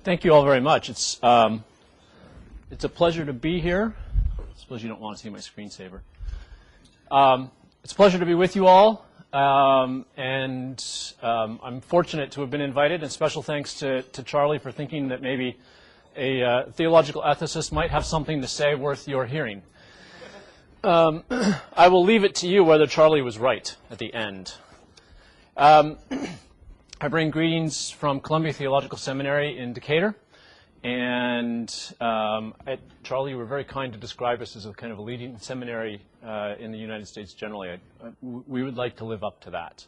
Thank you all very much. It's a pleasure to be here. I suppose you don't want to see my screensaver. It's a pleasure to be with you all, and I'm fortunate to have been invited, and special thanks to Charlie for thinking that maybe a theological ethicist might have something to say worth your hearing. I will leave it to you whether Charlie was right at the end. I bring greetings from Columbia Theological Seminary in Decatur, and Charlie, you were very kind to describe us as a kind of a leading seminary in the United States generally. We would like to live up to that.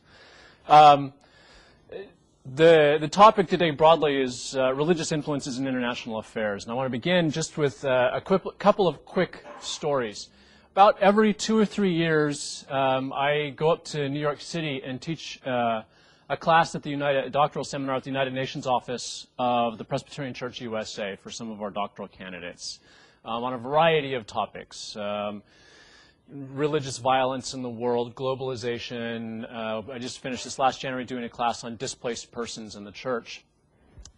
The topic today broadly is religious influences in international affairs, and I want to begin just with a couple of quick stories. About every 2 or 3 years, I go up to New York City and teach a class at a doctoral seminar at the United Nations office of the Presbyterian Church USA for some of our doctoral candidates on a variety of topics. Religious violence in the world, globalization. I just finished this last January doing a class on displaced persons in the church.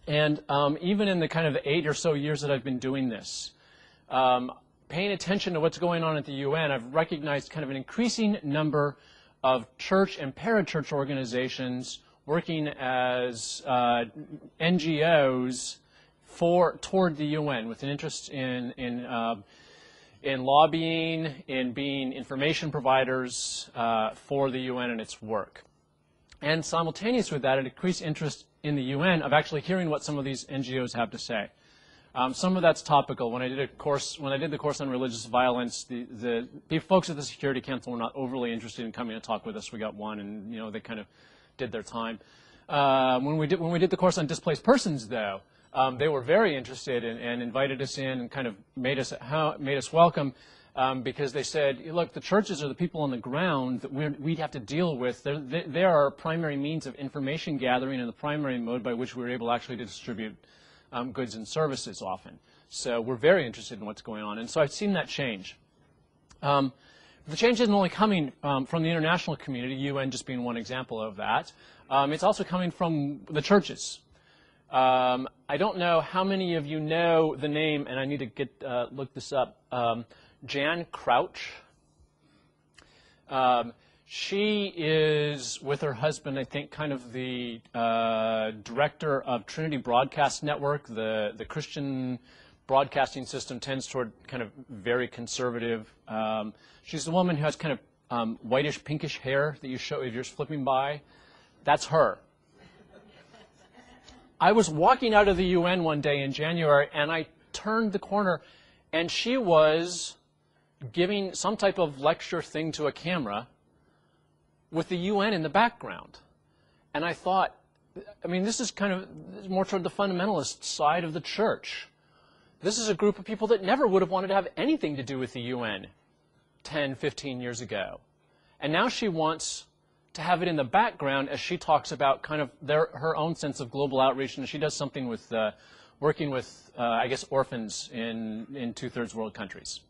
And even in the kind of 8 or so years that I've been doing this, paying attention to what's going on at the UN, I've recognized kind of an increasing number of church and parachurch organizations working as NGOs toward the UN with an interest in lobbying, in being information providers for the UN and its work. And simultaneous with that, an increased interest in the UN of actually hearing what some of these NGOs have to say. Some of that's topical. When I did the course on religious violence, the folks at the Security Council were not overly interested in coming to talk with us. We got one, and they kind of did their time. When we did the course on displaced persons, though, they were very interested and invited us in and kind of made us welcome because they said, look, the churches are the people on the ground that we'd have to deal with. They're our primary means of information gathering and the primary mode by which we're able actually to distribute goods and services often. So we're very interested in what's going on. And so I've seen that change. The change isn't only coming from the international community, UN just being one example of that. It's also coming from the churches. I don't know how many of you know the name, and I need to look this up, Jan Crouch. She is, with her husband, I think, kind of the director of Trinity Broadcast Network. The Christian broadcasting system tends toward kind of very conservative. She's the woman who has kind of whitish, pinkish hair that you show if you're flipping by. That's her. I was walking out of the UN one day in January, and I turned the corner, and she was giving some type of lecture thing to a camera with the UN in the background. And I thought, I mean, this is kind of more toward the fundamentalist side of the church. This is a group of people that never would have wanted to have anything to do with the UN 10, 15 years ago. And now she wants to have it in the background as she talks about kind of her own sense of global outreach. And she does something with working with, I guess, orphans in 2/3 world countries.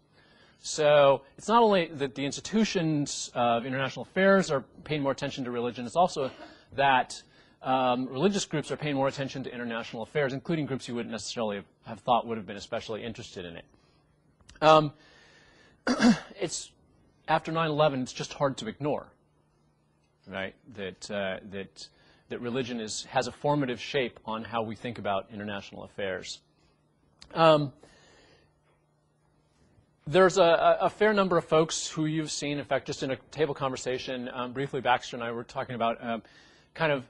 So it's not only that the institutions of international affairs are paying more attention to religion, it's also that religious groups are paying more attention to international affairs, including groups you wouldn't necessarily have thought would have been especially interested in it. It's after 9/11, it's just hard to ignore, right? That religion has a formative shape on how we think about international affairs. There's a fair number of folks who you've seen, in fact, just in a table conversation, briefly Baxter and I were talking about kind of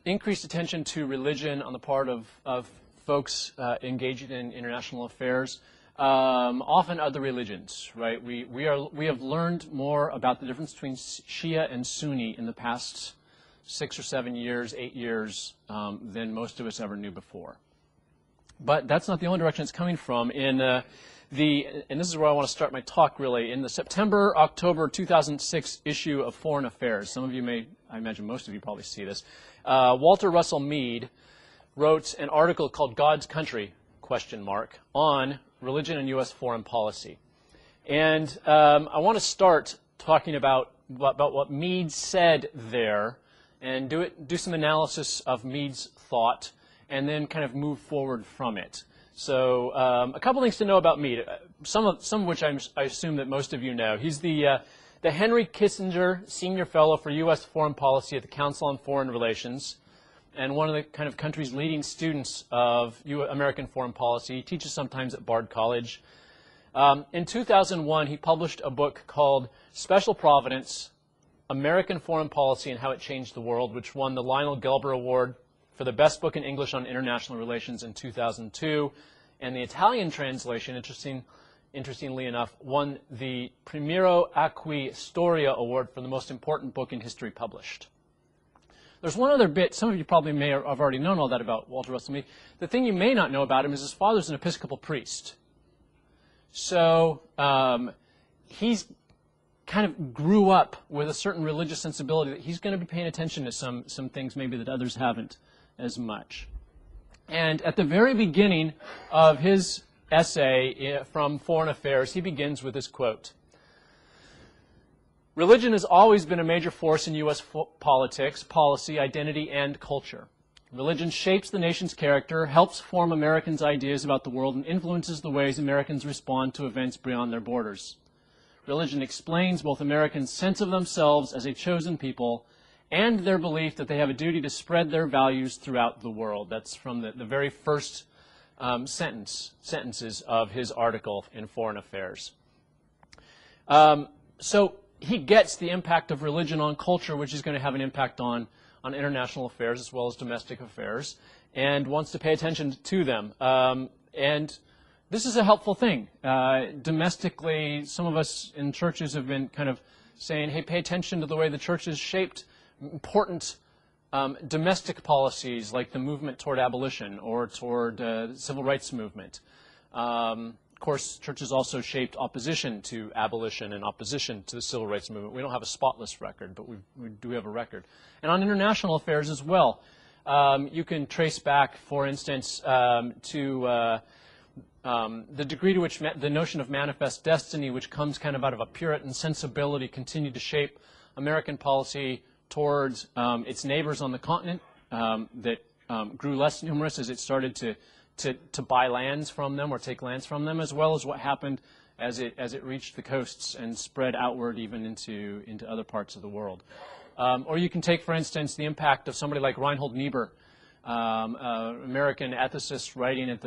increased attention to religion on the part of folks engaged in international affairs, often other religions, right? We have learned more about the difference between Shia and Sunni in the past 6 or 7 years, 8 years, than most of us ever knew before. But that's not the only direction it's coming from. And this is where I want to start my talk, really. In the September-October 2006 issue of Foreign Affairs, some of you may, I imagine most of you probably see this, Walter Russell Mead wrote an article called God's Country, ? On religion and U.S. foreign policy. And I want to start talking about what Mead said there and do some analysis of Mead's thought and then kind of move forward from it. So a couple things to know about Mead, some of which I assume that most of you know. He's the Henry Kissinger Senior Fellow for U.S. Foreign Policy at the Council on Foreign Relations, and one of the kind of country's leading students of American foreign policy. He teaches sometimes at Bard College. In 2001, he published a book called Special Providence, American Foreign Policy and How It Changed the World, which won the Lionel Gelber Award for the best book in English on international relations in 2002. And the Italian translation, interestingly enough, won the Primero Acqui Storia Award for the most important book in history published. There's one other bit, some of you probably may have already known all that about Walter Russell Mead. The thing you may not know about him is his father's an Episcopal priest. So he's kind of grew up with a certain religious sensibility that he's going to be paying attention to some things maybe that others haven't as much. And at the very beginning of his essay from Foreign Affairs, he begins with this quote: "Religion has always been a major force in U.S. politics, policy, identity, and culture. Religion shapes the nation's character, helps form Americans' ideas about the world, and influences the ways Americans respond to events beyond their borders. Religion explains both Americans' sense of themselves as a chosen people and their belief that they have a duty to spread their values throughout the world." That's from the very first sentences of his article in Foreign Affairs. So he gets the impact of religion on culture, which is going to have an impact on international affairs as well as domestic affairs, and wants to pay attention to them. And this is a helpful thing. Domestically, some of us in churches have been kind of saying, hey, pay attention to the way the church has shaped important domestic policies like the movement toward abolition or toward the civil rights movement. Of course, churches also shaped opposition to abolition and opposition to the civil rights movement. We don't have a spotless record, but we do have a record. And on international affairs as well, you can trace back, for instance, to the degree to which the notion of manifest destiny, which comes kind of out of a Puritan sensibility, continued to shape American policy towards its neighbors on the continent that grew less numerous as it started to buy lands from them or take lands from them, as well as what happened as it reached the coasts and spread outward even into other parts of the world. Or you can take, for instance, the impact of somebody like Reinhold Niebuhr, American ethicist writing at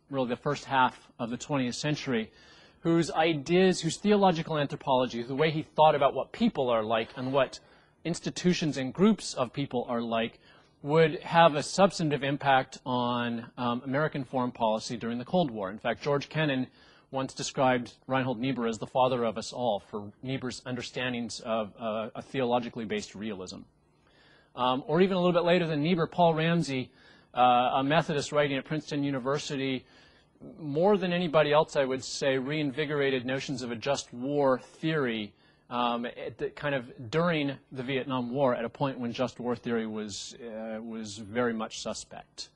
really the first half of the 20th century, whose ideas, whose theological anthropology, the way he thought about what people are like and what institutions and groups of people are like, would have a substantive impact on American foreign policy during the Cold War. In fact, George Kennan once described Reinhold Niebuhr as the father of us all for Niebuhr's understandings of a theologically based realism. Or even a little bit later than Niebuhr, Paul Ramsey, a Methodist writing at Princeton University, more than anybody else, I would say, reinvigorated notions of a just war theory kind of during the Vietnam War, at a point when just war theory was very much suspect.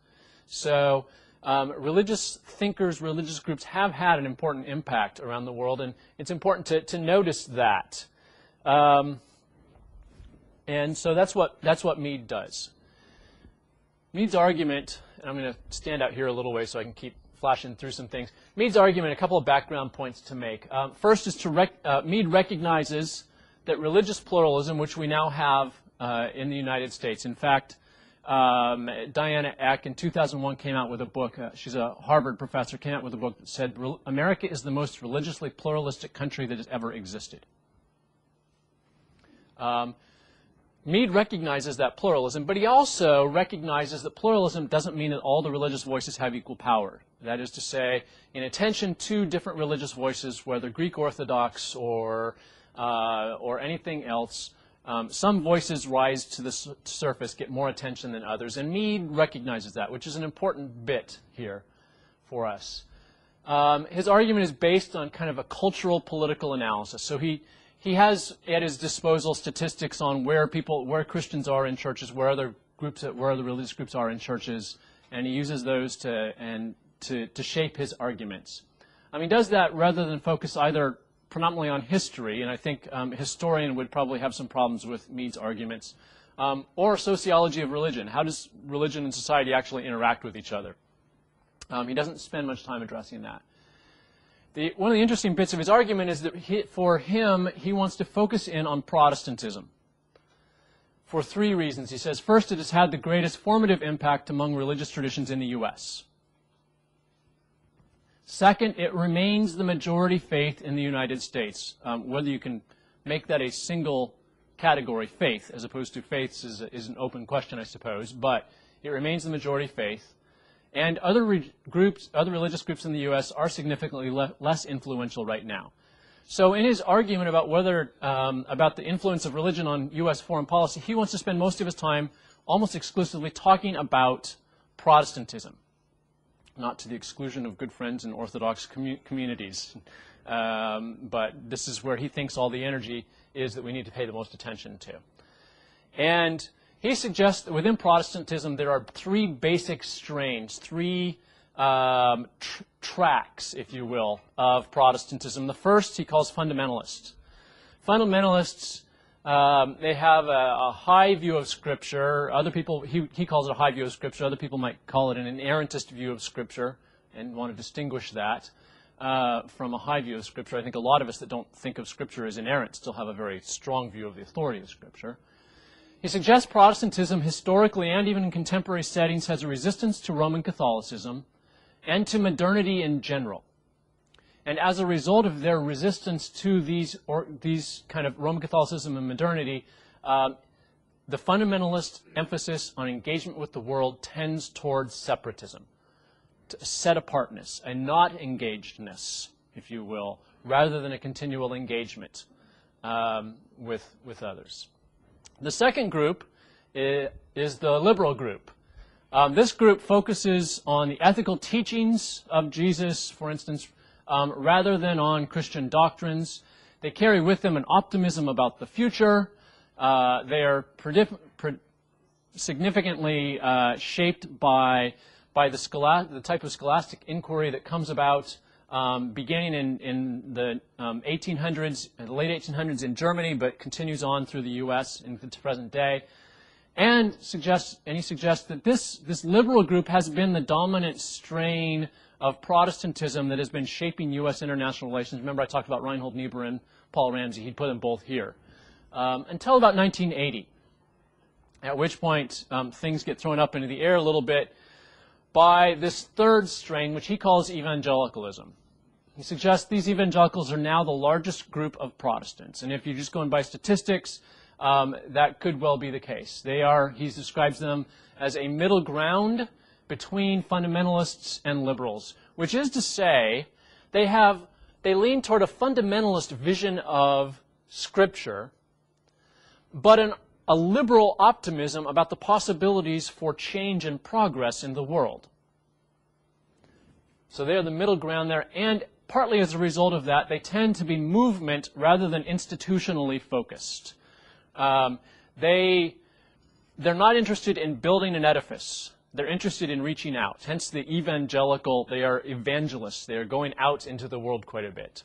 So religious thinkers, religious groups have had an important impact around the world, and it's important to notice that. And so that's what Mead does. Mead's argument, and I'm going to stand out here a little way so I can keep flashing through some things. Mead's argument, a couple of background points to make. First is Mead recognizes that religious pluralism, which we now have in the United States. In fact, Diana Eck in 2001 came out with a book. She's a Harvard professor, came out with a book that said, "America is the most religiously pluralistic country that has ever existed." Mead recognizes that pluralism, but he also recognizes that pluralism doesn't mean that all the religious voices have equal power. That is to say, in attention to different religious voices, whether Greek Orthodox or anything else, some voices rise to the surface, get more attention than others, and Mead recognizes that, which is an important bit here for us. His argument is based on kind of a cultural political analysis. So he has at his disposal statistics on where Christians are in churches, where other religious groups are in churches, and he uses those to shape his arguments. He does that rather than focus either predominantly on history, and I think a historian would probably have some problems with Mead's arguments, or sociology of religion. How does religion and society actually interact with each other? He doesn't spend much time addressing that. One of the interesting bits of his argument is that for him, he wants to focus in on Protestantism for three reasons. He says, first, it has had the greatest formative impact among religious traditions in the U.S. Second, it remains the majority faith in the United States. Whether you can make that a single category, faith, as opposed to faiths, is an open question, I suppose, but it remains the majority faith. And other religious groups in the U.S. are significantly less influential right now. So in his argument about about the influence of religion on U.S. foreign policy, he wants to spend most of his time almost exclusively talking about Protestantism, not to the exclusion of good friends in Orthodox communities. But this is where he thinks all the energy is that we need to pay the most attention to. And he suggests that within Protestantism there are three basic strains, three tracks, if you will, of Protestantism. The first he calls fundamentalist. Fundamentalists, they have a high view of Scripture. Other people, he calls it a high view of Scripture. Other people might call it an inerrantist view of Scripture and want to distinguish that from a high view of Scripture. I think a lot of us that don't think of Scripture as inerrant still have a very strong view of the authority of Scripture. He suggests Protestantism historically and even in contemporary settings has a resistance to Roman Catholicism and to modernity in general. And as a result of their resistance to these kind of Roman Catholicism and modernity, the fundamentalist emphasis on engagement with the world tends towards separatism, to set-apartness, a not-engagedness, if you will, rather than a continual engagement with others. The second group is the liberal group. This group focuses on the ethical teachings of Jesus, for instance, rather than on Christian doctrines. They carry with them an optimism about the future. They are significantly shaped by the type of scholastic inquiry that comes about beginning in the 1800s, the late 1800s in Germany, but continues on through the U.S. into the present day. And he suggests that this liberal group has been the dominant strain of Protestantism that has been shaping U.S. international relations. Remember, I talked about Reinhold Niebuhr and Paul Ramsey. He'd put them both here. Until about 1980, at which point things get thrown up into the air a little bit by this third strain, which he calls Evangelicalism. He suggests these evangelicals are now the largest group of Protestants. And if you're just going by statistics, that could well be the case. He describes them as a middle ground between fundamentalists and liberals, which is to say they lean toward a fundamentalist vision of Scripture, but a liberal optimism about the possibilities for change and progress in the world. So they're the middle ground there, and partly as a result of that, they tend to be movement rather than institutionally focused. They're not interested in building an edifice. They're interested in reaching out. Hence the evangelical, they are evangelists. They are going out into the world quite a bit.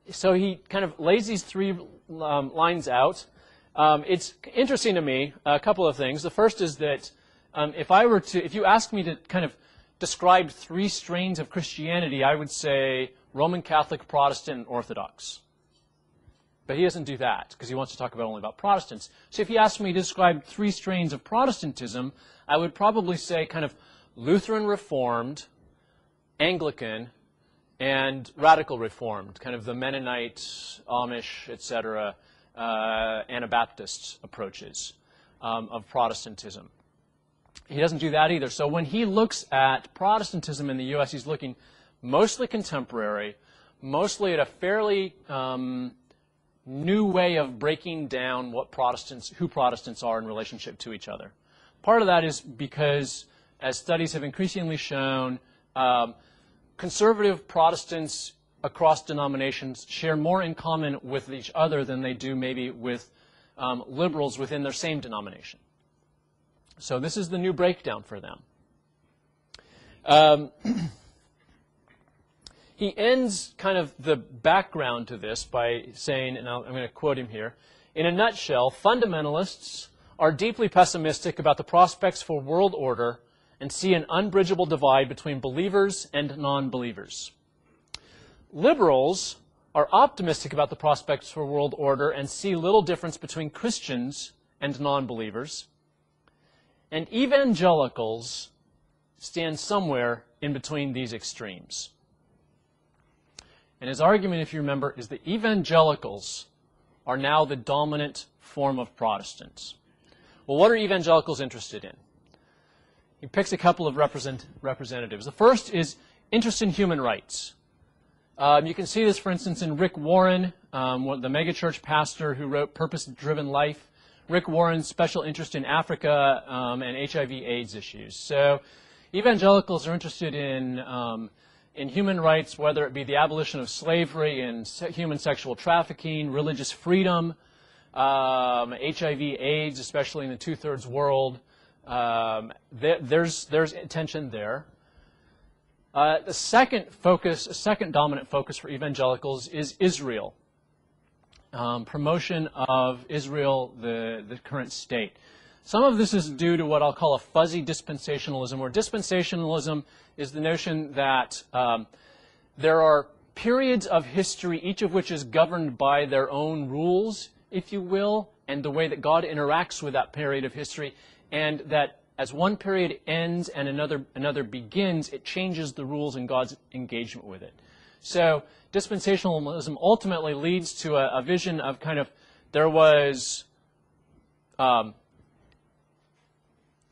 So he kind of lays these three lines out. It's interesting to me, a couple of things. The first is that if you asked me to kind of describe three strains of Christianity, I would say Roman Catholic, Protestant, and Orthodox. But he doesn't do that because he wants to talk only about Protestants. So if you asked me to describe three strains of Protestantism, I would probably say kind of Lutheran Reformed, Anglican, and Radical Reformed, kind of the Mennonite, Amish, etc., Anabaptist approaches of Protestantism. He doesn't do that either. So when he looks at Protestantism in the U.S., he's looking mostly contemporary, mostly at a fairly new way of breaking down who Protestants are in relationship to each other. Part of that is because, as studies have increasingly shown, conservative Protestants across denominations share more in common with each other than they do maybe with liberals within their same denomination. So this is the new breakdown for them. he ends kind of the background to this by saying, and I'm going to quote him here, "In a nutshell, fundamentalists are deeply pessimistic about the prospects for world order and see an unbridgeable divide between believers and non-believers. Liberals are optimistic about the prospects for world order and see little difference between Christians and non-believers. And evangelicals stand somewhere in between these extremes." And his argument, if you remember, is that evangelicals are now the dominant form of Protestants. Well, what are evangelicals interested in? He picks a couple of representatives. The first is interest in human rights. You can see this, for instance, in Rick Warren, the megachurch pastor who wrote Purpose-Driven Life. Rick Warren's special interest in Africa and HIV/AIDS issues. So evangelicals are interested in human rights, whether it be the abolition of slavery and human sexual trafficking, religious freedom, HIV/AIDS, especially in the two-thirds world. There's tension there. The second dominant focus for evangelicals is Israel. Promotion of Israel, the current state. Some of this is due to what I'll call a fuzzy dispensationalism, where dispensationalism is the notion that there are periods of history, each of which is governed by their own rules, if you will, and the way that God interacts with that period of history, and that as one period ends and another begins, it changes the rules and God's engagement with it. So dispensationalism ultimately leads to a vision of kind of, there was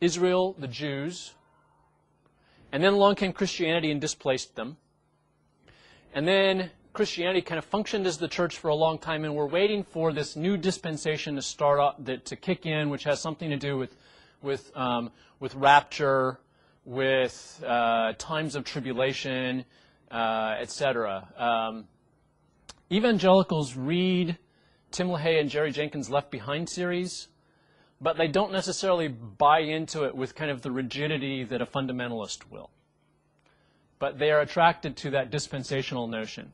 Israel, the Jews, and then along came Christianity and displaced them. And then Christianity kind of functioned as the church for a long time, and we're waiting for this new dispensation to start up, to kick in, which has something to do with rapture, with times of tribulation, etc. Evangelicals read Tim LaHaye and Jerry Jenkins' Left Behind series, but they don't necessarily buy into it with kind of the rigidity that a fundamentalist will. But they are attracted to that dispensational notion.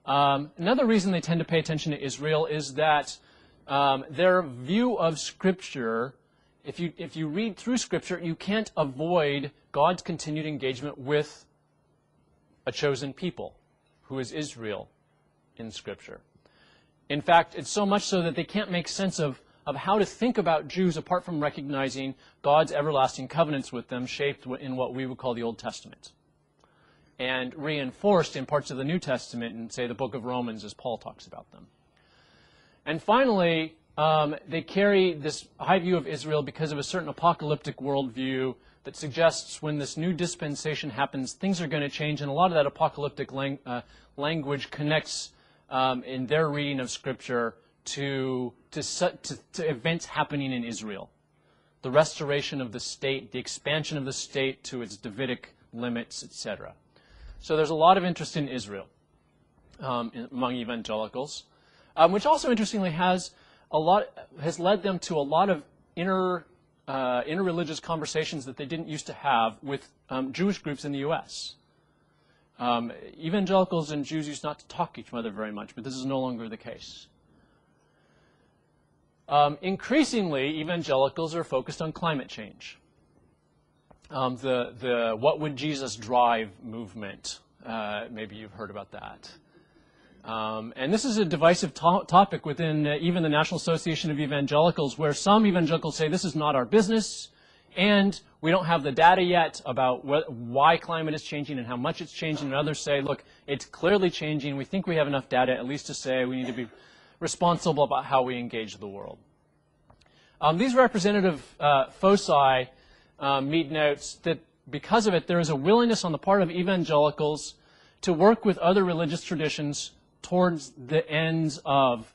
Another reason they tend to pay attention to Israel is that their view of Scripture, if you read through Scripture, you can't avoid God's continued engagement with a chosen people, who is Israel in Scripture. In fact, it's so much so that they can't make sense of how to think about Jews apart from recognizing God's everlasting covenants with them, shaped in what we would call the Old Testament, and reinforced in parts of the New Testament in, say, the book of Romans, as Paul talks about them. And finally, they carry this high view of Israel because of a certain apocalyptic worldview that suggests when this new dispensation happens, things are going to change, and a lot of that apocalyptic language connects in their reading of Scripture to events happening in Israel. The restoration of the state, the expansion of the state to its Davidic limits, etc. So there's a lot of interest in Israel among evangelicals, which also interestingly has led them to a lot of interreligious conversations that they didn't used to have with Jewish groups in the U.S. Evangelicals and Jews used not to talk to each other very much, but this is no longer the case. Increasingly, evangelicals are focused on climate change. The What Would Jesus Drive movement, maybe you've heard about that. And this is a divisive topic within even the National Association of Evangelicals, where some evangelicals say this is not our business, and we don't have the data yet about why climate is changing and how much it's changing, and others say, look, it's clearly changing. We think we have enough data at least to say we need to be responsible about how we engage the world. These representative foci, Mead notes that because of it, there is a willingness on the part of evangelicals to work with other religious traditions towards the ends of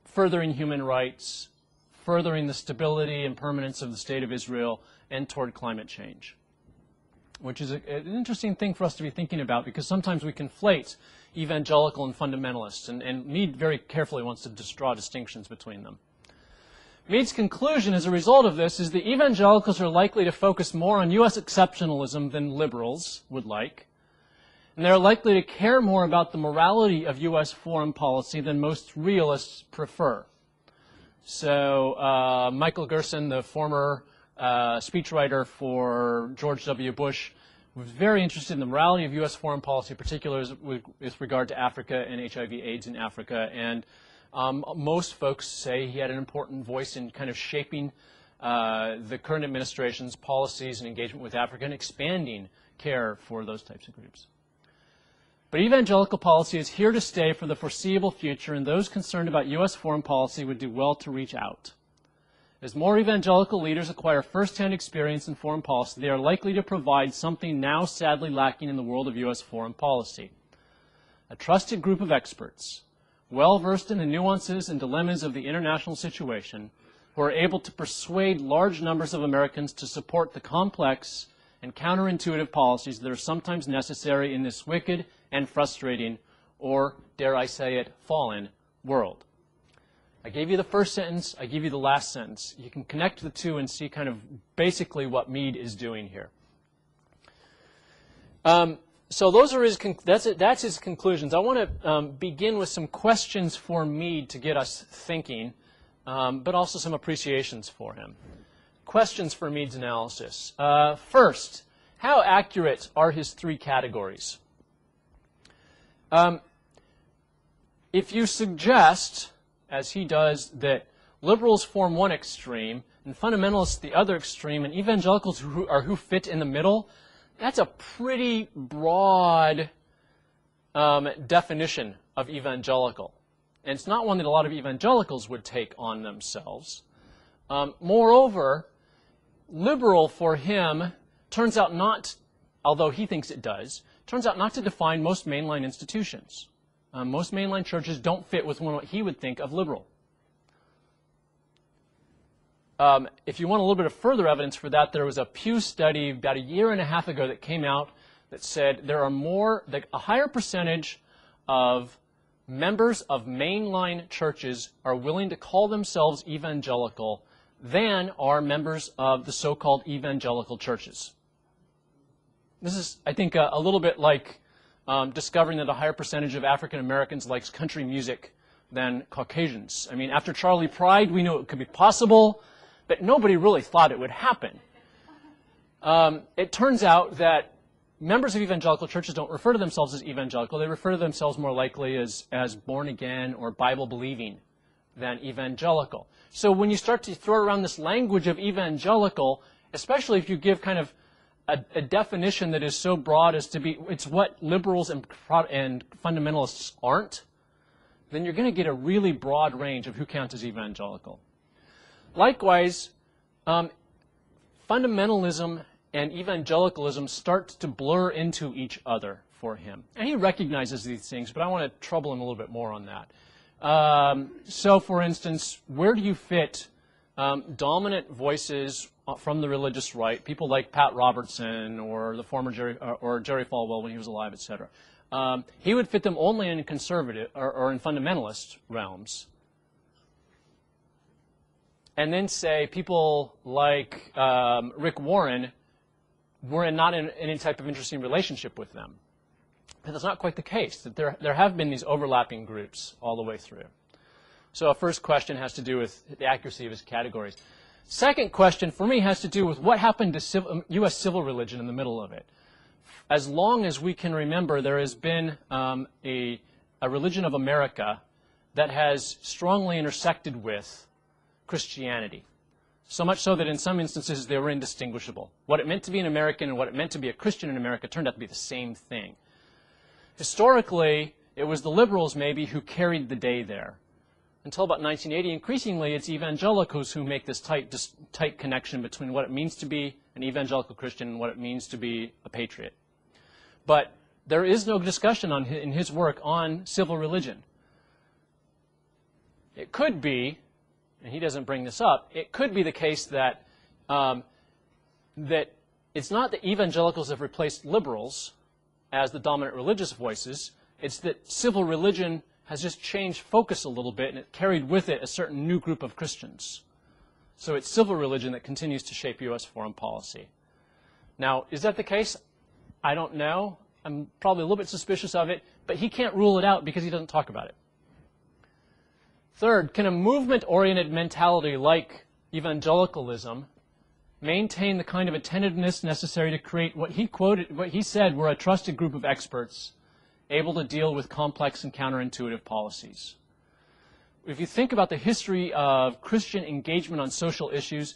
furthering human rights, furthering the stability and permanence of the state of Israel, and toward climate change, which is an interesting thing for us to be thinking about, because sometimes we conflate evangelical and fundamentalists, and Mead very carefully wants to draw distinctions between them. Mead's conclusion as a result of this is that evangelicals are likely to focus more on U.S. exceptionalism than liberals would like, and And they're likely to care more about the morality of U.S. foreign policy than most realists prefer. So Michael Gerson, the former speechwriter for George W. Bush, was very interested in the morality of U.S. foreign policy, particularly with regard to Africa and HIV/AIDS in Africa. And most folks say he had an important voice in kind of shaping the current administration's policies and engagement with Africa and expanding care for those types of groups. But evangelical policy is here to stay for the foreseeable future, and those concerned about U.S. foreign policy would do well to reach out. As more evangelical leaders acquire first-hand experience in foreign policy, they are likely to provide something now sadly lacking in the world of U.S. foreign policy: a trusted group of experts, well-versed in the nuances and dilemmas of the international situation, who are able to persuade large numbers of Americans to support the complex and counterintuitive policies that are sometimes necessary in this wicked and frustrating, or, dare I say it, fallen world. I gave you the first sentence, I give you the last sentence. You can connect the two and see kind of basically what Mead is doing here. So those are that's his conclusions. I want to begin with some questions for Mead to get us thinking, but also some appreciations for him. Questions for Mead's analysis. First, how accurate are his three categories? If you suggest, as he does, that liberals form one extreme and fundamentalists the other extreme, and evangelicals who fit in the middle, that's a pretty broad definition of evangelical. And it's not one that a lot of evangelicals would take on themselves. Moreover, liberal for him turns out not, although he thinks it does, turns out not to define most mainline institutions. Most mainline churches don't fit with what he would think of liberal. If you want a little bit of further evidence for that, there was a Pew study about 1.5 years ago that came out that said there are a higher percentage of members of mainline churches are willing to call themselves evangelical than are members of the so-called evangelical churches. This is, I think, a little bit like discovering that a higher percentage of African Americans likes country music than Caucasians. I mean, after Charlie Pride, we knew it could be possible, but nobody really thought it would happen. It turns out that members of evangelical churches don't refer to themselves as evangelical. They refer to themselves more likely as born again or Bible believing than evangelical. So when you start to throw around this language of evangelical, especially if you give kind of a definition that is so broad as to be, it's what liberals and fundamentalists aren't, then you're going to get a really broad range of who counts as evangelical. Likewise, fundamentalism and evangelicalism start to blur into each other for him. And he recognizes these things, but I want to trouble him a little bit more on that. So, for instance, where do you fit dominant voices from the religious right, people like Pat Robertson or the former Jerry Falwell when he was alive, etc.? He would fit them only in conservative or in fundamentalist realms. And then say people like Rick Warren were not in any type of interesting relationship with them. But that's not quite the case. That there have been these overlapping groups all the way through. So a first question has to do with the accuracy of his categories. Second question for me has to do with what happened to U.S. civil religion in the middle of it. As long as we can remember, there has been a religion of America that has strongly intersected with Christianity. So much so that in some instances they were indistinguishable. What it meant to be an American and what it meant to be a Christian in America turned out to be the same thing. Historically, it was the liberals maybe who carried the day there. Until about 1980, increasingly, it's evangelicals who make this tight connection between what it means to be an evangelical Christian and what it means to be a patriot. But there is no discussion in his work on civil religion. It could be, and he doesn't bring this up, it could be the case that that it's not that evangelicals have replaced liberals as the dominant religious voices. It's that civil religion has just changed focus a little bit, and it carried with it a certain new group of Christians. So it's civil religion that continues to shape U.S. foreign policy. Now, is that the case? I don't know. I'm probably a little bit suspicious of it, but he can't rule it out because he doesn't talk about it. Third, can a movement-oriented mentality like evangelicalism maintain the kind of attentiveness necessary to create what he said were a trusted group of experts able to deal with complex and counterintuitive policies? If you think about the history of Christian engagement on social issues,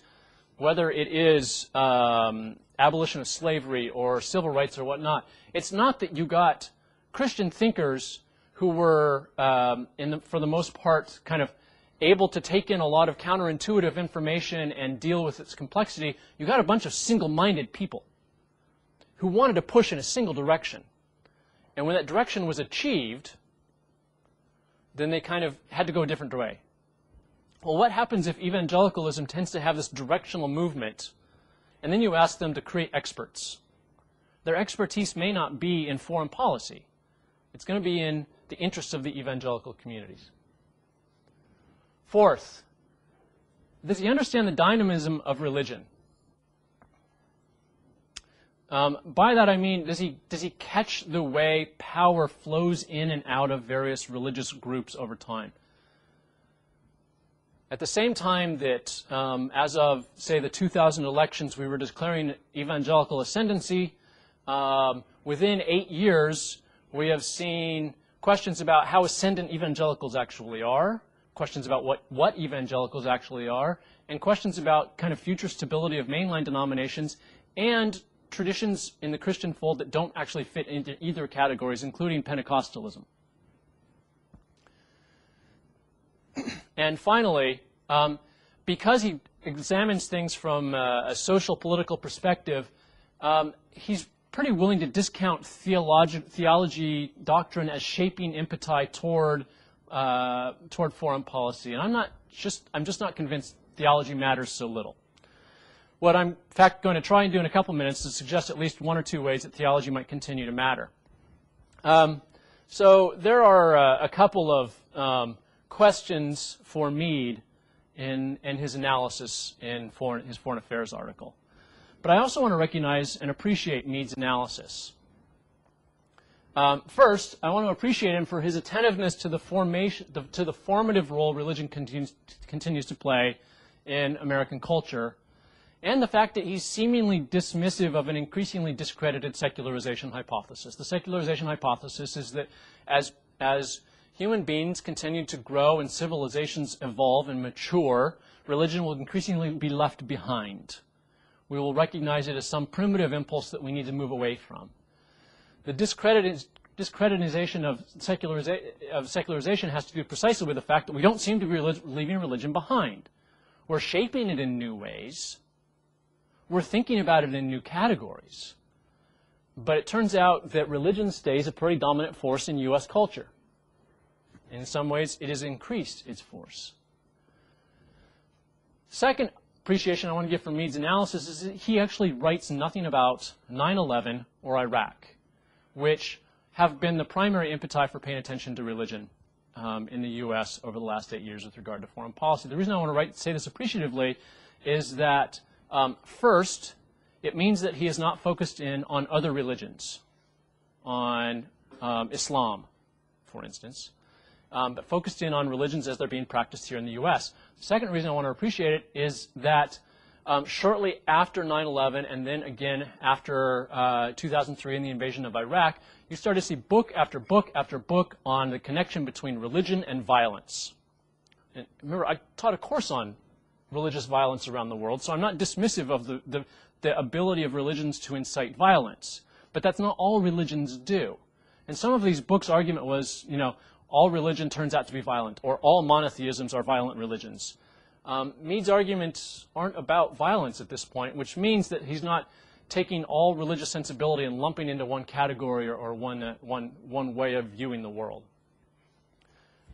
whether it is abolition of slavery or civil rights or whatnot, it's not that you got Christian thinkers who were, for the most part, kind of able to take in a lot of counterintuitive information and deal with its complexity. You got a bunch of single-minded people who wanted to push in a single direction. And when that direction was achieved, then they kind of had to go a different way. Well, what happens if evangelicalism tends to have this directional movement, and then you ask them to create experts? Their expertise may not be in foreign policy. It's going to be in the interests of the evangelical communities. Fourth, does he understand the dynamism of religion? By that I mean, does he catch the way power flows in and out of various religious groups over time? At the same time that, as of, say, the 2000 elections, we were declaring evangelical ascendancy, within 8 years, we have seen questions about how ascendant evangelicals actually are, questions about what evangelicals actually are, and questions about kind of future stability of mainline denominations, and traditions in the Christian fold that don't actually fit into either categories, including Pentecostalism. And finally, because he examines things from a social political perspective, he's pretty willing to discount theology doctrine as shaping impeti toward foreign policy. And I'm just not convinced theology matters so little. What I'm, in fact, going to try and do in a couple minutes is suggest at least one or two ways that theology might continue to matter. So there are a couple of questions for Mead in his analysis in his Foreign Affairs article. But I also want to recognize and appreciate Mead's analysis. First, I want to appreciate him for his attentiveness to the formative role religion continues to play in American culture, and the fact that he's seemingly dismissive of an increasingly discredited secularization hypothesis. The secularization hypothesis is that as human beings continue to grow and civilizations evolve and mature, religion will increasingly be left behind. We will recognize it as some primitive impulse that we need to move away from. The discreditization of secularization has to do precisely with the fact that we don't seem to be leaving religion behind. We're shaping it in new ways. We're thinking about it in new categories. But it turns out that religion stays a pretty dominant force in U.S. culture. In some ways, it has increased its force. Second appreciation I want to give for Mead's analysis is that he actually writes nothing about 9/11 or Iraq, which have been the primary impeti for paying attention to religion in the U.S. over the last 8 years with regard to foreign policy. The reason I want to say this appreciatively is that, first, it means that he is not focused in on other religions, on Islam, for instance, but focused in on religions as they're being practiced here in the U.S. The second reason I want to appreciate it is that shortly after 9/11 and then again after 2003 and the invasion of Iraq, you start to see book after book after book on the connection between religion and violence. And remember, I taught a course on religious violence around the world, so I'm not dismissive of the ability of religions to incite violence. But that's not all religions do. And some of these books' argument was, all religion turns out to be violent, or all monotheisms are violent religions. Mead's arguments aren't about violence at this point, which means that he's not taking all religious sensibility and lumping into one category or one way of viewing the world.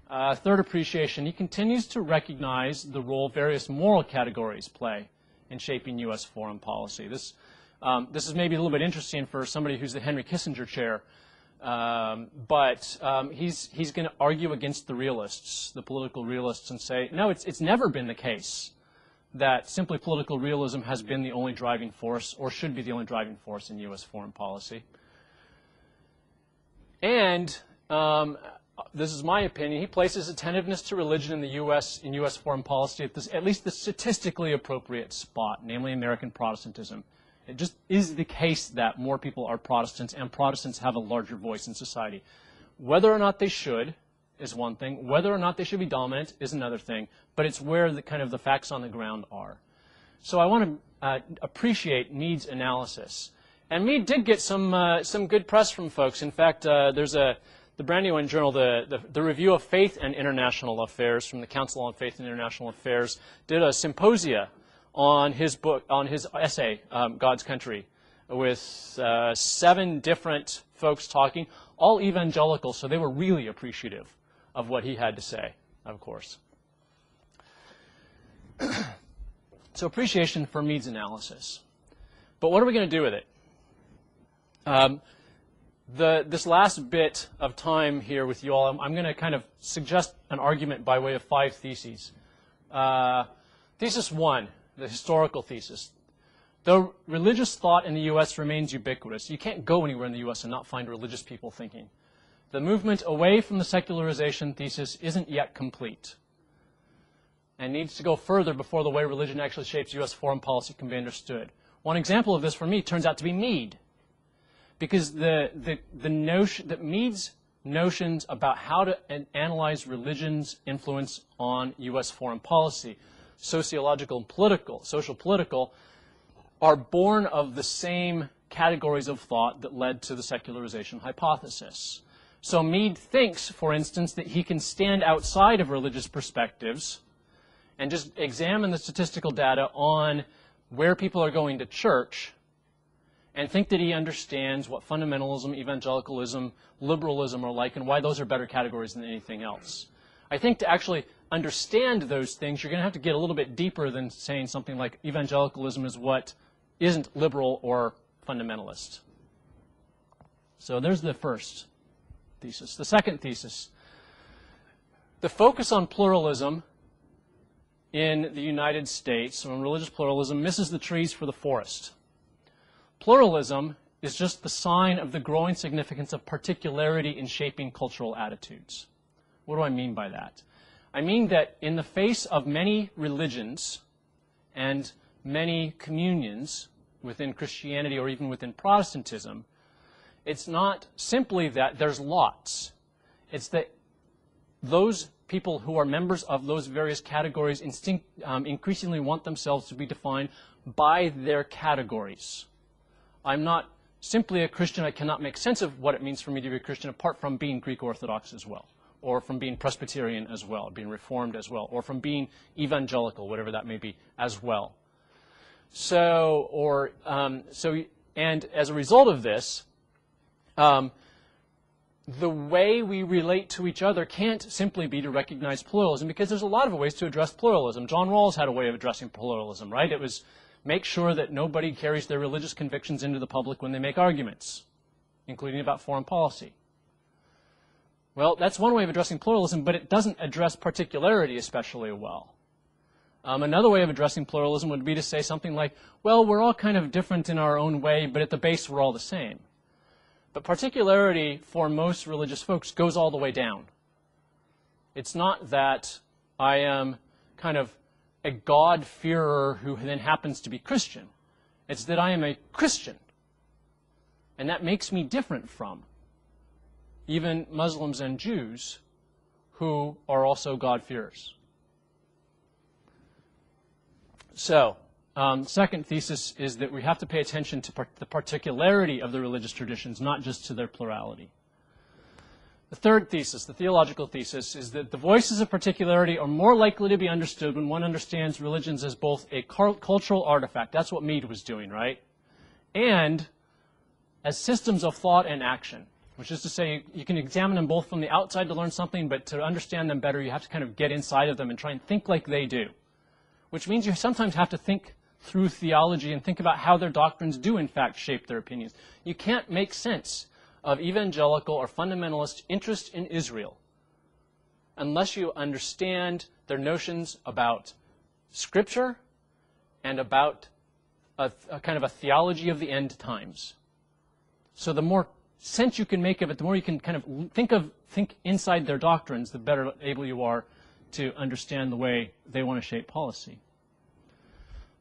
Third appreciation, he continues to recognize the role various moral categories play in shaping U.S. foreign policy. This is maybe a little bit interesting for somebody who's the Henry Kissinger chair, but he's going to argue against the realists, the political realists, and say, no, it's never been the case that simply political realism has been the only driving force or should be the only driving force in U.S. foreign policy. And this is my opinion, he places attentiveness to religion in the U.S. foreign policy at least the statistically appropriate spot, namely American Protestantism. It just is the case that more people are Protestants, and Protestants have a larger voice in society. Whether or not they should is one thing. Whether or not they should be dominant is another thing. But it's where the kind of the facts on the ground are. So I want to appreciate Mead's analysis. And Mead did get some good press from folks. In fact, there's the Brandywine Journal, the Review of Faith and International Affairs from the Council on Faith and International Affairs, did a symposia on his book, on his essay, God's Country, with 7 different folks talking, all evangelical, so they were really appreciative of what he had to say, of course. So appreciation for Mead's analysis. But what are we going to do with it? This last bit of time here with you all, I'm going to kind of suggest an argument by way of 5 theses. Thesis 1, the historical thesis. Though religious thought in the U.S. remains ubiquitous, you can't go anywhere in the U.S. and not find religious people thinking. The movement away from the secularization thesis isn't yet complete and needs to go further before the way religion actually shapes U.S. foreign policy can be understood. One example of this for me turns out to be Mead. Because the notion that Mead's notions about how to analyze religion's influence on U.S. foreign policy, sociological and political, social political, are born of the same categories of thought that led to the secularization hypothesis. So Mead thinks, for instance, that he can stand outside of religious perspectives and just examine the statistical data on where people are going to church and think that he understands what fundamentalism, evangelicalism, liberalism are like and why those are better categories than anything else. I think to actually understand those things, you're going to have to get a little bit deeper than saying something like evangelicalism is what isn't liberal or fundamentalist. So there's the first thesis. The second thesis, the focus on pluralism in the United States, on religious pluralism, misses the trees for the forest. Pluralism is just the sign of the growing significance of particularity in shaping cultural attitudes. What do I mean by that? I mean that in the face of many religions and many communions within Christianity or even within Protestantism, it's not simply that there's lots. It's that those people who are members of those various categories increasingly want themselves to be defined by their categories. I'm not simply a Christian. I cannot make sense of what it means for me to be a Christian apart from being Greek Orthodox as well, or from being Presbyterian as well, being Reformed as well, or from being evangelical, whatever that may be, as well. And as a result of this, the way we relate to each other can't simply be to recognize pluralism, because there's a lot of ways to address pluralism. John Rawls had a way of addressing pluralism, right? It was make sure that nobody carries their religious convictions into the public when they make arguments, including about foreign policy. Well, that's one way of addressing pluralism, but it doesn't address particularity especially well. Another way of addressing pluralism would be to say something like, well, we're all kind of different in our own way, but at the base we're all the same. But particularity for most religious folks goes all the way down. It's not that I am kind of a God-fearer who then happens to be Christian. It's that I am a Christian. And that makes me different from even Muslims and Jews who are also God-fearers. So, second thesis is that we have to pay attention to the particularity of the religious traditions, not just to their plurality. The third thesis, the theological thesis, is that the voices of particularity are more likely to be understood when one understands religions as both a cultural artifact, that's what Mead was doing, right? And as systems of thought and action, which is to say you can examine them both from the outside to learn something, but to understand them better you have to kind of get inside of them and try and think like they do, which means you sometimes have to think through theology and think about how their doctrines do in fact shape their opinions. You can't make sense of evangelical or fundamentalist interest in Israel unless you understand their notions about Scripture and about a kind of a theology of the end times. So the more sense you can make of it, the more you can kind of think inside their doctrines, the better able you are to understand the way they want to shape policy.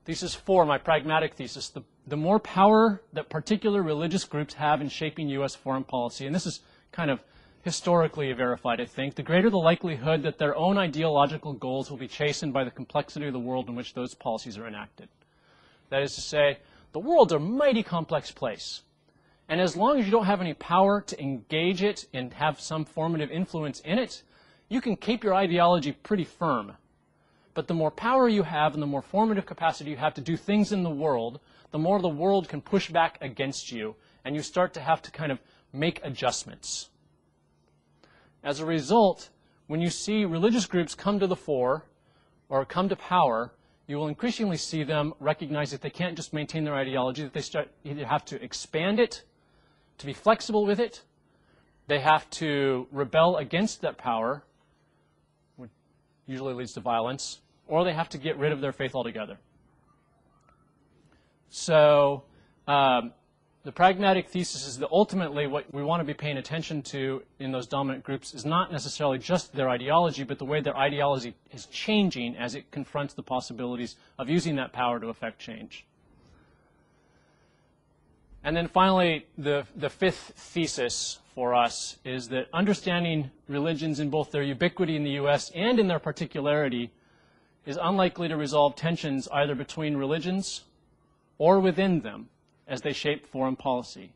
Thesis 4, my pragmatic thesis, the more power that particular religious groups have in shaping U.S. foreign policy, and this is kind of historically verified, I think, the greater the likelihood that their own ideological goals will be chastened by the complexity of the world in which those policies are enacted. That is to say, the world's a mighty complex place. And as long as you don't have any power to engage it and have some formative influence in it, you can keep your ideology pretty firm. But the more power you have and the more formative capacity you have to do things in the world, the more the world can push back against you, and you start to have to kind of make adjustments. As a result, when you see religious groups come to the fore or come to power, you will increasingly see them recognize that they can't just maintain their ideology, that they either have to expand it, to be flexible with it, they have to rebel against that power, which usually leads to violence, or they have to get rid of their faith altogether. So the pragmatic thesis is that ultimately what we want to be paying attention to in those dominant groups is not necessarily just their ideology, but the way their ideology is changing as it confronts the possibilities of using that power to affect change. And then finally, the fifth thesis for us is that understanding religions in both their ubiquity in the U.S. and in their particularity is unlikely to resolve tensions either between religions or within them as they shape foreign policy.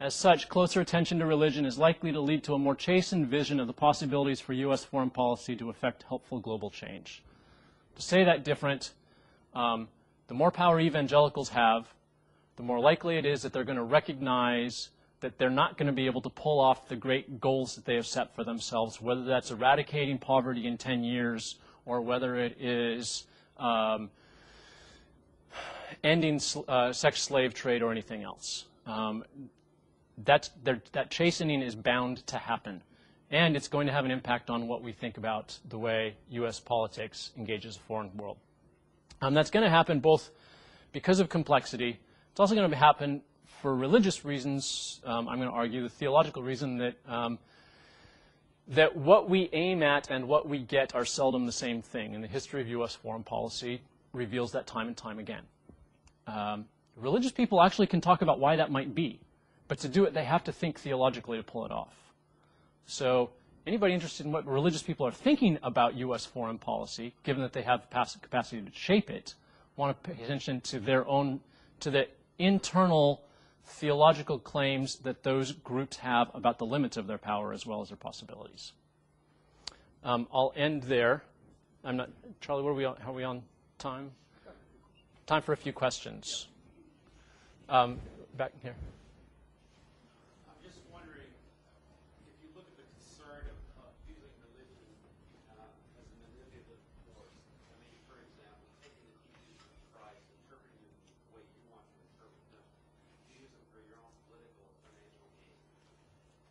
As such, closer attention to religion is likely to lead to a more chastened vision of the possibilities for U.S. foreign policy to affect helpful global change. To say that different, the more power evangelicals have, the more likely it is that they're going to recognize that they're not going to be able to pull off the great goals that they have set for themselves, whether that's eradicating poverty in 10 years or whether it is ending sex slave trade or anything else. That chastening is bound to happen, and it's going to have an impact on what we think about the way U.S. politics engages the foreign world. That's going to happen both because of complexity. It's also going to happen for religious reasons. I'm going to argue the theological reason that that what we aim at and what we get are seldom the same thing. And the history of U.S. foreign policy reveals that time and time again. Religious people actually can talk about why that might be, but to do it, they have to think theologically to pull it off. So anybody interested in what religious people are thinking about U.S. foreign policy, given that they have the capacity to shape it, want to pay attention to their own, to the internal theological claims that those groups have about the limits of their power as well as their possibilities. I'll end there. Charlie, what are we on? How are we on time? Time for a few questions. Back here. I'm just wondering, if you look at the concern of using religion as a manipulative force, I mean, for example, taking the teachings of Christ, interpreting them the way you want to interpret them, to use them for your own political or financial gain.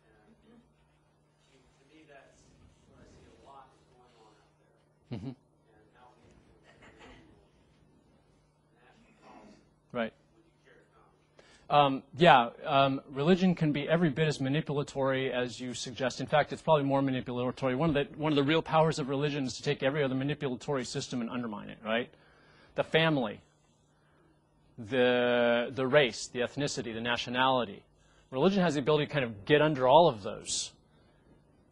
And to me, that's what I see a lot is going on out there. Mm-hmm. And how we influence national policy. Right. Would you care to comment? Religion can be every bit as manipulatory as you suggest. In fact, it's probably more manipulatory. One of the real powers of religion is to take every other manipulatory system and undermine it, right? The family, the race, the ethnicity, the nationality. Religion has the ability to kind of get under all of those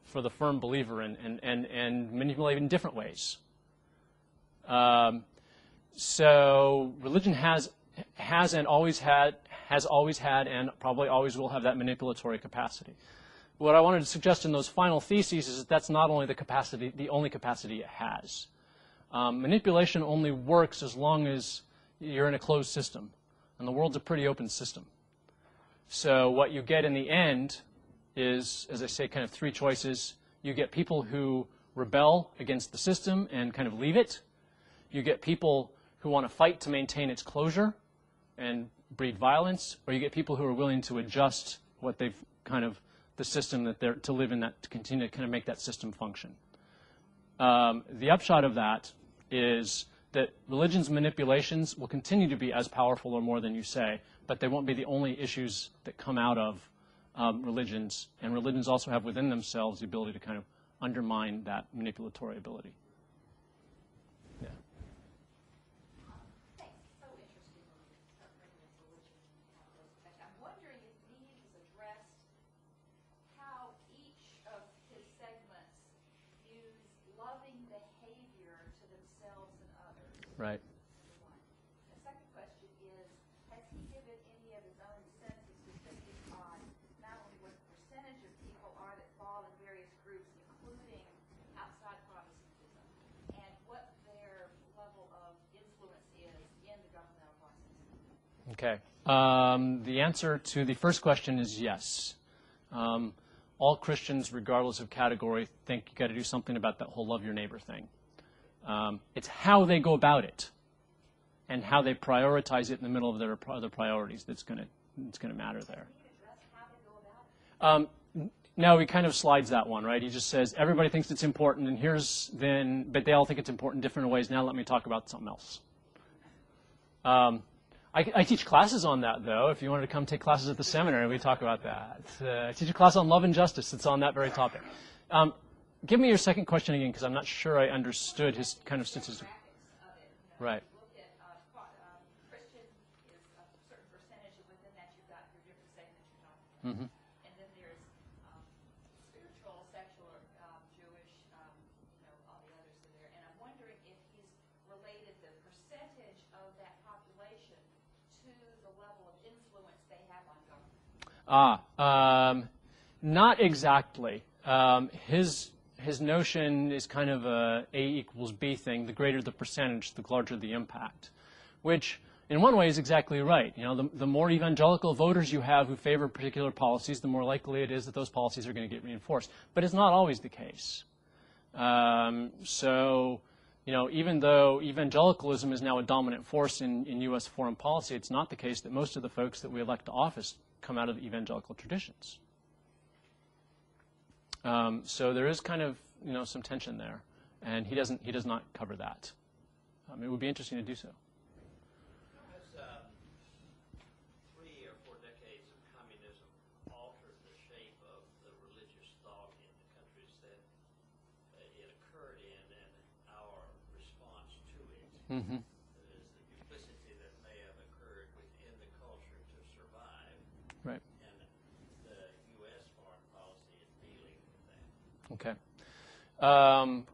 for the firm believer and manipulate in different ways. So religion has and always had and probably always will have that manipulatory capacity. What I wanted to suggest in those final theses is that that's not only the only capacity it has. Manipulation only works as long as you're in a closed system, and the world's a pretty open system. So what you get in the end is, as I say, kind of three choices. You get people who rebel against the system and kind of leave it. You get people who want to fight to maintain its closure and breed violence, or you get people who are willing to adjust what they've kind of, the system that they're to live in, that to continue to kind of make that system function. The upshot of that is that religion's manipulations will continue to be as powerful or more than you say, but they won't be the only issues that come out of religions, and religions also have within themselves the ability to kind of undermine that manipulatory ability. Yeah. Thanks. So interesting when we start bringing in religion and those effects. I'm wondering if Meads has addressed how each of his segments views loving behavior to themselves and others. Right. Number one. The second question is, has he given any of his own senses depending on not only what the percentage of people are that fall in various groups, including outside Protestantism, and what their level of influence is in the governmental process? Okay. The answer to the first question is yes. All Christians, regardless of category, think you got to do something about that whole love your neighbor thing. It's how they go about it and how they prioritize it in the middle of their other priorities that's going to matter there. Can you address how they go about it? No, he kind of slides that one, right? He just says everybody thinks it's important, and but they all think it's important in different ways. Now let me talk about something else. I teach classes on that, though. If you wanted to come take classes at the seminary, we talk about that. I teach a class on love and justice. It's on that very topic. Give me your second question again, because I'm not sure I understood his kind of statistic. Right. Look at Christian is a certain percentage, and within that you've got your different segments you're talking about. Mm-hmm. And then there's spiritual, secular, Jewish, all the others are there. And I'm wondering if he's related the percentage of that population to the level of influence they have on government. Not exactly. His notion is kind of a equals B thing. The greater the percentage, the larger the impact, which in one way is exactly right. You know, the more evangelical voters you have who favor particular policies, the more likely it is that those policies are going to get reinforced. But it's not always the case. So, you know, even though evangelicalism is now a dominant force in U.S. foreign policy, it's not the case that most of the folks that we elect to office come out of the evangelical traditions. So there is kind of, you know, some tension there, and he does not cover that. It would be interesting to do so. Has 3 or 4 decades of communism altered the shape of the religious thought in the countries that it occurred in and our response to it? Mm-hmm. That is, the duplicity that may have occurred within the culture to survive. Right. And the U.S. foreign policy is dealing with that. Okay.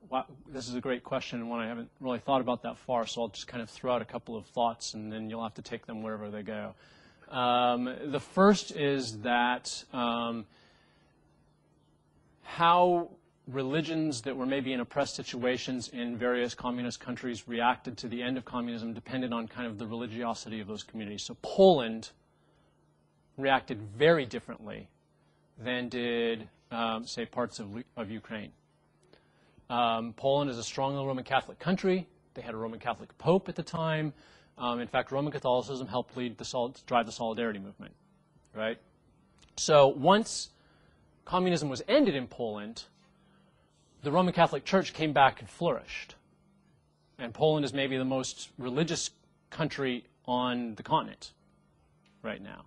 Wow, this is a great question, and one I haven't really thought about that far, so I'll just kind of throw out a couple of thoughts, and then you'll have to take them wherever they go. The first is that how religions that were maybe in oppressed situations in various communist countries reacted to the end of communism depended on kind of the religiosity of those communities. So Poland reacted very differently than did, say, parts of Ukraine. Poland is a strongly Roman Catholic country. They had a Roman Catholic Pope at the time. In fact, Roman Catholicism helped drive the Solidarity movement, right? So once communism was ended in Poland, the Roman Catholic Church came back and flourished. And Poland is maybe the most religious country on the continent right now.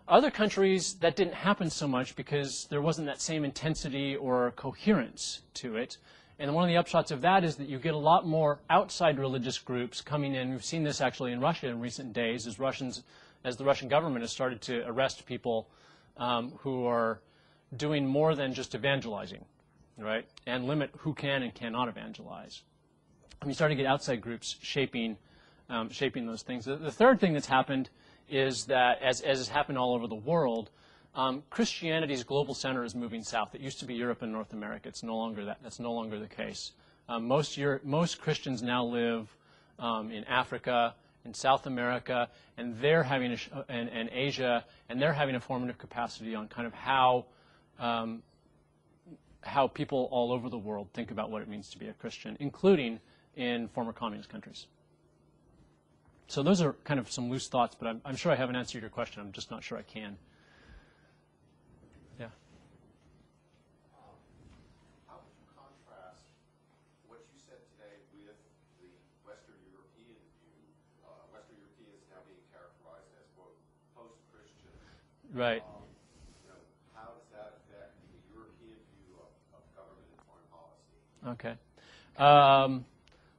Other countries, that didn't happen so much because there wasn't that same intensity or coherence to it. And one of the upshots of that is that you get a lot more outside religious groups coming in. We've seen this actually in Russia in recent days as the Russian government has started to arrest people who are doing more than just evangelizing, right? And limit who can and cannot evangelize. And you start to get outside groups shaping those things. The third thing that's happened is that, as has happened all over the world, Christianity's global center is moving south. It used to be Europe and North America. It's no longer that. That's no longer the case. Most Christians now live in Africa, in South America, and they're having and Asia, and they're having a formative capacity on kind of how people all over the world think about what it means to be a Christian, including in former communist countries. So those are kind of some loose thoughts, but I'm sure I haven't answered your question. I'm just not sure I can. Yeah. How would you contrast what you said today with the Western European view? Western Europeans now being characterized as, quote, post-Christian. Right. How does that affect the European view of government and foreign policy? Okay.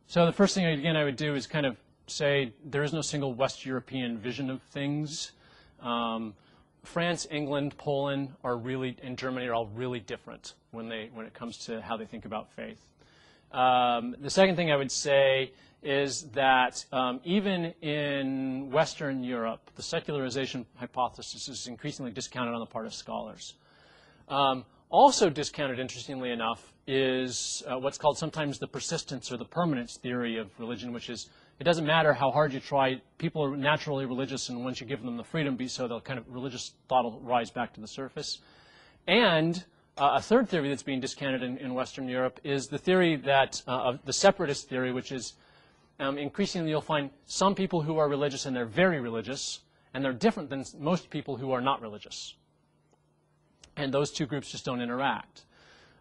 So the first thing, again, I would do is kind of say there is no single West European vision of things. France, England, Poland and Germany are all really different when it comes to how they think about faith. The second thing I would say is that even in Western Europe, the secularization hypothesis is increasingly discounted on the part of scholars. Also discounted, interestingly enough, is what's called sometimes the persistence or the permanence theory of religion, which is it doesn't matter how hard you try. People are naturally religious, and once you give them the freedom to be so, they'll kind of religious thought will rise back to the surface. And a third theory that's being discounted in Western Europe is the theory that of the Separatist Theory, which is increasingly you'll find some people who are religious and they're very religious, and they're different than most people who are not religious. And those two groups just don't interact.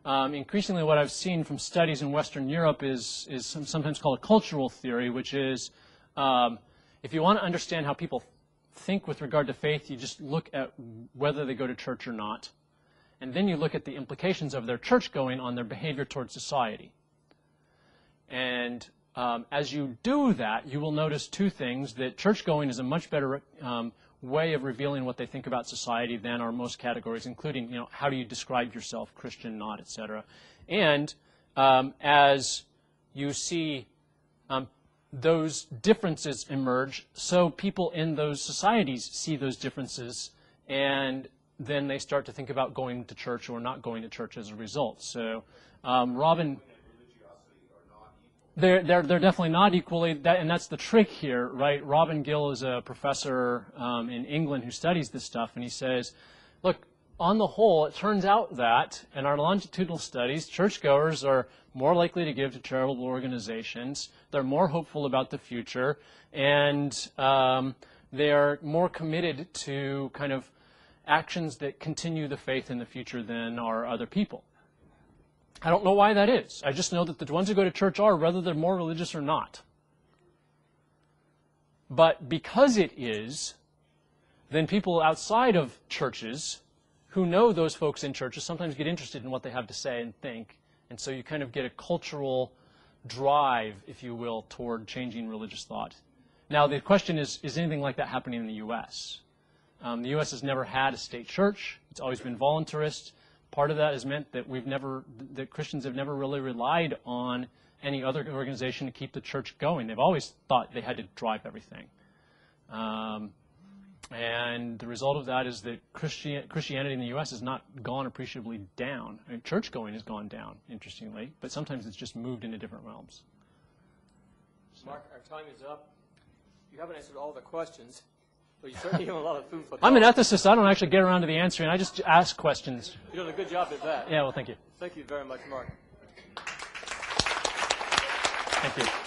Increasingly, what I've seen from studies in Western Europe is sometimes called a cultural theory, which is if you want to understand how people think with regard to faith, you just look at whether they go to church or not. And then you look at the implications of their church going on their behavior towards society. And as you do that, you will notice two things: that church going is a much better way of revealing what they think about society than are most categories, including, how do you describe yourself, Christian, not, etc. And as you see those differences emerge, so people in those societies see those differences, and then they start to think about going to church or not going to church as a result. So Robin... They're definitely not equally, and that's the trick here, right? Robin Gill is a professor in England who studies this stuff, and he says, look, on the whole, it turns out that in our longitudinal studies, churchgoers are more likely to give to charitable organizations, they're more hopeful about the future, and they're more committed to kind of actions that continue the faith in the future than are other people. I don't know why that is. I just know that the ones who go to church are, whether they're more religious or not. But because it is, then people outside of churches who know those folks in churches sometimes get interested in what they have to say and think. And so you kind of get a cultural drive, if you will, toward changing religious thought. Now, the question is anything like that happening in the U.S.? The U.S. has never had a state church. It's always been voluntarist. Part of that has meant that that Christians have never really relied on any other organization to keep the church going. They've always thought they had to drive everything. And the result of that is that Christianity in the U.S. has not gone appreciably down. I mean, church going has gone down, interestingly, but sometimes it's just moved into different realms. Mark, our time is up. You haven't answered all the questions. Well, you certainly have a lot of food for thought. I'm an ethicist. I don't actually get around to the answering. I just ask questions. You're doing a good job at that. Yeah, well, thank you. Thank you very much, Mark. Thank you.